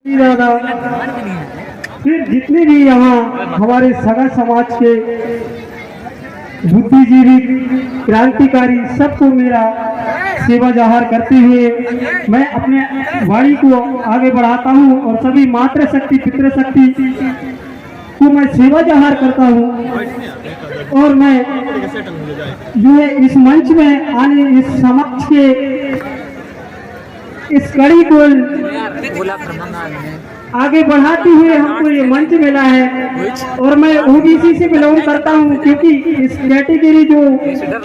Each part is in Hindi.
दादा, फिर जितने भी यहाँ हमारे सगा समाज के बुद्धिजीवी क्रांतिकारी सबको मेरा सेवा जहार करते हुए मैं अपने वाणी को आगे बढ़ाता हूँ और सभी मातृशक्ति पितृशक्ति को मैं सेवा जहार करता हूँ। और मैं जो है इस मंच में आने इस समाज के इस कड़ी को आगे बढ़ाते हुए हमको ये मंच मिला है और मैं ओबीसी से बिलोंग करता हूँ, क्योंकि इस कैटेगरी जो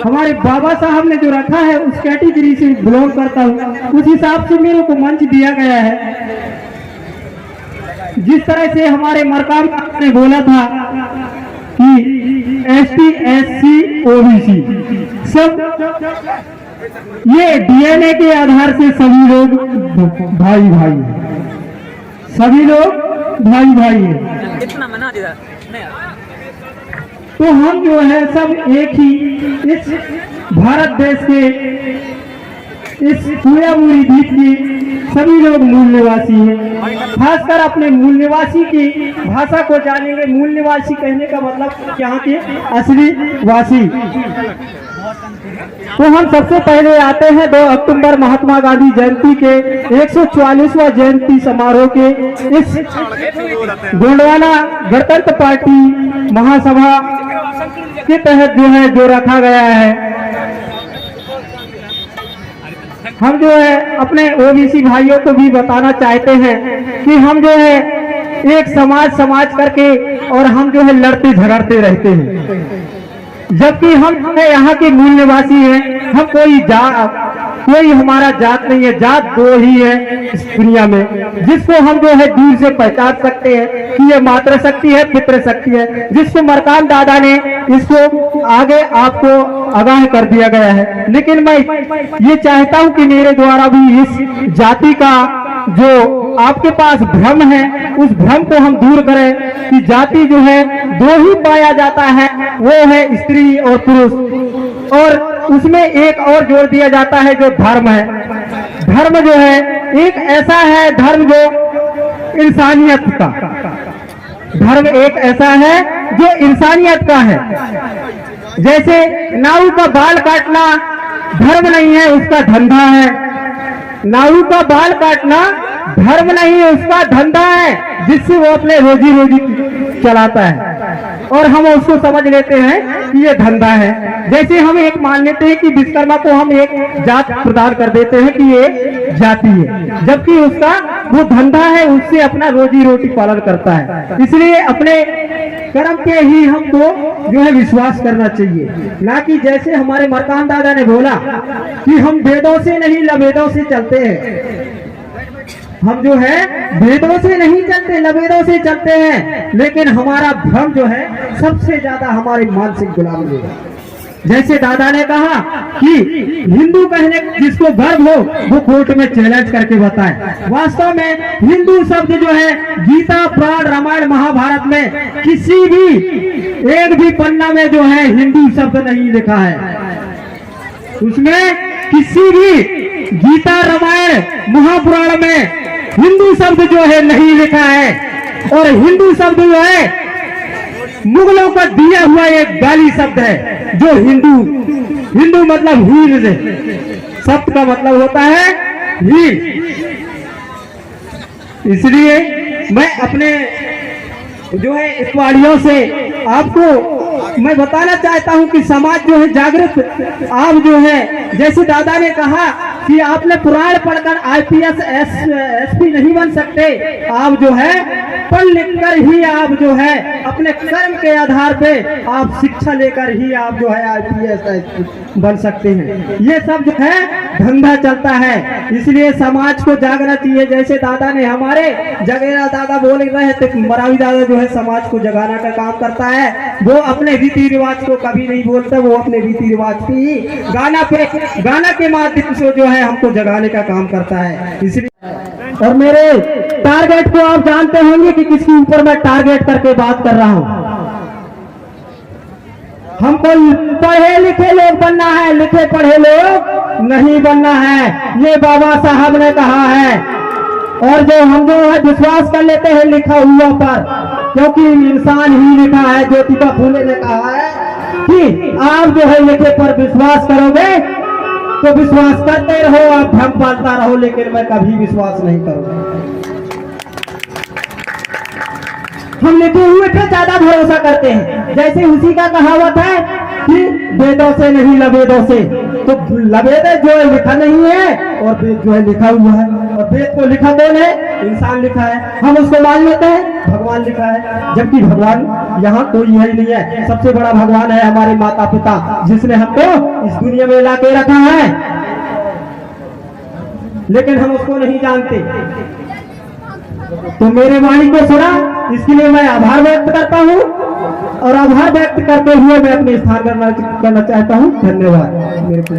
हमारे बाबा साहब ने जो रखा है उस कैटेगरी से बिलोंग करता हूँ। उस हिसाब से मेरे को मंच दिया गया है। जिस तरह से हमारे मरकाम ने बोला था कि ST SC OBC सब ये DNA के आधार से सभी लोग भाई भाई हैं, सभी लोग भाई भाई हैं। इतना मना दिया तो हम जो है सब एक ही इस भारत देश के इस पूरापूरी द्वीप की सभी लोग मूल निवासी हैं। खासकर अपने मूल निवासी की भाषा को जानेंगे। मूल निवासी कहने का मतलब यहाँ के असली वासी। तो हम सबसे पहले आते हैं 2 अक्टूबर महात्मा गांधी जयंती के 144वां जयंती समारोह के इस गोंडवाना गणतंत्र पार्टी महासभा के तहत जो रखा गया है। हम जो है अपने ओबीसी भाइयों को भी बताना चाहते हैं कि हम जो है एक समाज करके और हम जो है लड़ते झगड़ते रहते हैं, जबकि हम यहाँ के मूल निवासी हैं। हम कोई हमारा जात नहीं है, जात 2 ही है इस दुनिया में, जिसको हम जो है दूर से पहचान सकते हैं कि ये मातृशक्ति है पितृशक्ति है, जिसको मरकाम दादा ने इसको आगे आपको आगाह कर दिया गया है। लेकिन मैं ये चाहता हूँ कि मेरे द्वारा भी इस जाति का जो आपके पास भ्रम है उस भ्रम को हम दूर करें कि जाति जो है 2 ही पाया जाता है, वो है स्त्री और पुरुष, और उसमें एक और जोड़ दिया जाता है जो धर्म है। धर्म जो है एक ऐसा है धर्म जो इंसानियत का, धर्म एक ऐसा है जो इंसानियत का है। जैसे नाऊ का बाल काटना धर्म नहीं है, उसका धंधा है। नाऊ का बाल काटना धर्म नहीं है, उसका धंधा है, जिससे वो अपने रोजी चलाता है और हम उसको समझ लेते हैं कि ये धंधा है। जैसे हम एक मान लेते हैं कि विश्वकर्मा को हम एक जात प्रदान कर देते हैं कि ये जाति है, जबकि उसका वो धंधा है, उससे अपना रोजी रोटी पालन करता है। इसलिए अपने कर्म पे ही हमको जो है विश्वास करना चाहिए, ना कि जैसे हमारे मरकाम दादा ने बोला कि हम वेदों से नहीं लवेदों से चलते हैं। हम जो है वेदों से नहीं चलते, लवेदों से चलते हैं, लेकिन हमारा भ्रम जो है सबसे ज्यादा हमारी मानसिक गुलामी है। जैसे दादा ने कहा कि हिंदू कहने जिसको गर्व हो वो कोर्ट में चैलेंज करके बताए। वास्तव में हिंदू शब्द जो है गीता पुराण रामायण महाभारत में किसी भी एक भी पन्ना में जो है हिंदू शब्द नहीं लिखा है। उसमें किसी भी गीता रामायण महापुराण में हिंदू शब्द जो है नहीं लिखा है। और हिंदू शब्द जो है मुगलों का दिया हुआ एक गाली शब्द है, जो हिंदू मतलब हीर शब्द का मतलब होता है हीर। इसलिए मैं अपने जो है इतवाड़ियों से आपको मैं बताना चाहता हूं कि समाज जो है जागृत आप जो है, जैसे दादा ने कहा कि आपने पुराण पढ़कर IPS SP नहीं बन सकते, आप जो है पढ़ लिख कर ही आप जो है अपने कर्म के आधार पे आप शिक्षा लेकर ही आप जो है IPS बन सकते हैं। ये सब जो है धंधा चलता है, इसलिए समाज को जागना चाहिए। जैसे दादा ने हमारे जगेरा दादा बोल रहे थे, मरावी दादा जो है समाज को जगाना का काम करता है। वो अपने रीति रिवाज को कभी नहीं बोलते, वो अपने रीति रिवाज पे ही गाना के माध्यम से जो है हमको जगाने का काम करता है। इसलिए और मेरे टारगेट को आप जानते होंगे कि किसके ऊपर मैं टारगेट करके बात कर रहा हूं। हमको पढ़े लिखे लोग बनना है, लिखे पढ़े लोग नहीं बनना है। ये बाबा साहब ने कहा है और जो हम जो है विश्वास कर लेते हैं लिखा हुआ पर, क्योंकि इंसान ही लिखा है। ज्योतिबा फूले ने कहा है कि आप जो है लिखे पर विश्वास करोगे तो विश्वास करते रहो, आप भ्रम पालता रहो, लेकिन मैं कभी विश्वास नहीं करूंगा। हम लिखे हुए पे ज्यादा भरोसा करते हैं। जैसे उसी का कहावत है कि वेदों से नहीं लवेदों से, तो लवेद जो है लिखा नहीं है और वेद जो है लिखा हुआ है। और वेद को लिखा कौन है? इंसान लिखा है। हम उसको मान लेते हैं भगवान लिखा है, जबकि भगवान यहाँ कोई है ही नहीं है। सबसे बड़ा भगवान है हमारे माता पिता, जिसने हमको इस दुनिया में ला के रखा है, लेकिन हम उसको नहीं जानते। तो मेरे वाणी को सुना, इसके लिए मैं आभार व्यक्त करता हूँ, और आभार व्यक्त करते हुए मैं अपने स्थान करना चाहता हूँ। धन्यवाद। मेरे को